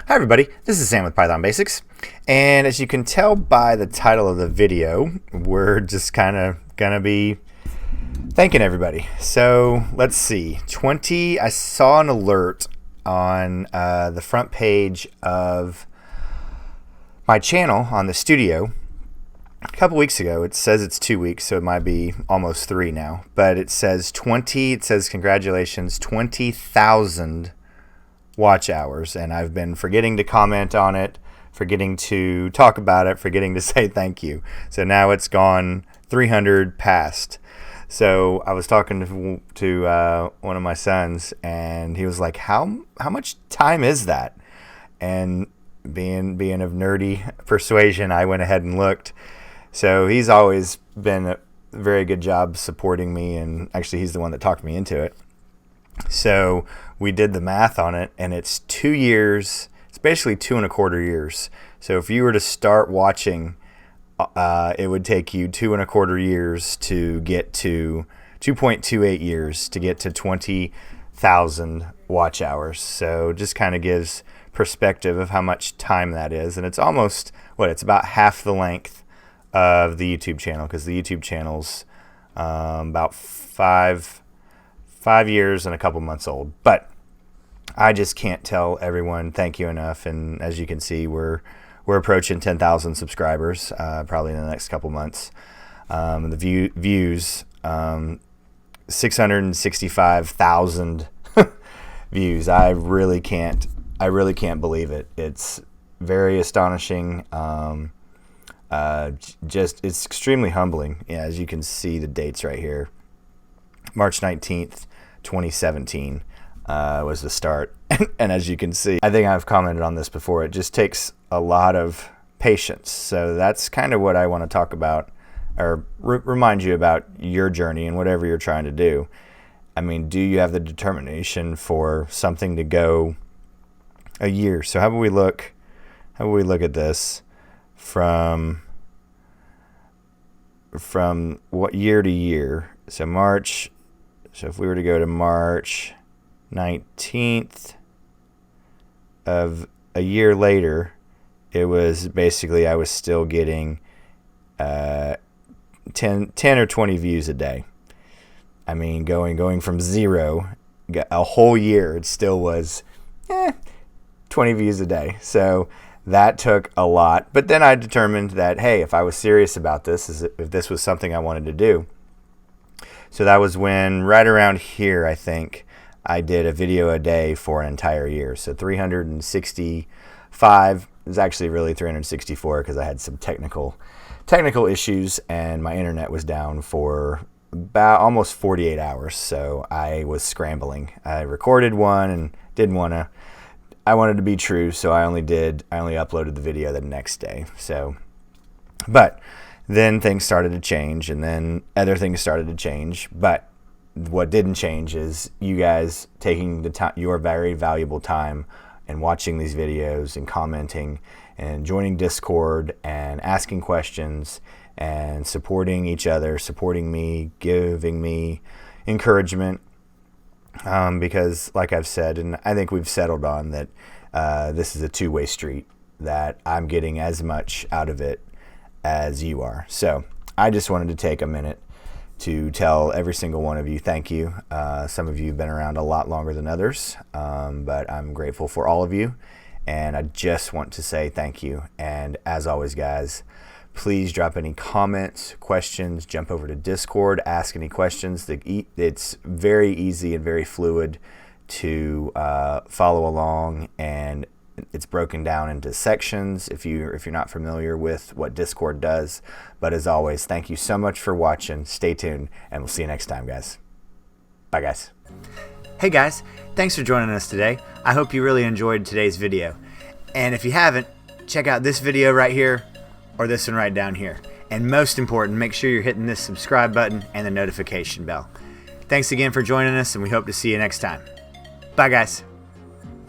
Hi everybody, this is Sam with Python Basics, and as you can tell by the title of the video, we're just kind of gonna be thanking everybody. So let's see, I saw an alert on the front page of my channel on the studio a couple weeks ago. It says it's 2 weeks, so it might be almost 3 now, but it says congratulations, 20,000 watch hours, and I've been forgetting to comment on it, forgetting to talk about it, forgetting to say thank you. So now it's gone 300 past. So I was talking to one of my sons, and he was like, how much time is that? And being of nerdy persuasion, I went ahead and looked. So he's always been a very good job supporting me, and actually he's the one that talked me into it. So we did the math on it, and it's 2 years. It's basically 2.25 years. So if you were to start watching, it would take you 2.25 years to get to 2.28 years to get to 20,000 watch hours. So just kind of gives perspective of how much time that is. And it's almost, it's about half the length of the YouTube channel, because the YouTube channel's about 5 years and a couple months old. But I just can't tell everyone thank you enough. And as you can see, we're approaching 10,000 subscribers probably in the next couple months. The views, 665,000 views. I really can't believe it. It's very astonishing. It's extremely humbling. Yeah, as you can see the dates right here. March 19th, 2017 was the start. And as you can see, I think I've commented on this before, it just takes a lot of patience. So that's kind of what I want to talk about, or remind you about your journey and whatever you're trying to do. I mean, do you have the determination for something to go a year? So how about we look at this from what year to year? So March. So if we were to go to March 19th of a year later, it was basically, I was still getting 10 or 20 views a day. I mean, going from 0, a whole year, it still was 20 views a day. So that took a lot. But then I determined that, hey, if I was serious about this, if this was something I wanted to do. So that was when, right around here, I think, I did a video a day for an entire year. So 365 is actually really 364, because I had some technical issues and my internet was down for about almost 48 hours. So I was scrambling. I recorded one and I wanted to be true, so I only uploaded the video the next day. So, but then things started to change, and then other things started to change. But what didn't change is you guys taking the time, your very valuable time, and watching these videos and commenting and joining Discord and asking questions and supporting each other, supporting me, giving me encouragement. Because like I've said, and I think we've settled on that, this is a two-way street, that I'm getting as much out of it as you are. So I just wanted to take a minute to tell every single one of you thank you. Some of you have been around a lot longer than others, but I'm grateful for all of you, and I just want to say thank you. And as always, guys, please drop any comments, questions, jump over to Discord, ask any questions. It's very easy and very fluid to follow along, and it's broken down into sections if you're not familiar with what Discord does. But as always, thank you so much for watching. Stay tuned, and we'll see you next time, guys. Bye, guys. Hey, guys. Thanks for joining us today. I hope you really enjoyed today's video. And if you haven't, check out this video right here or this one right down here. And most important, make sure you're hitting this subscribe button and the notification bell. Thanks again for joining us, and we hope to see you next time. Bye, guys.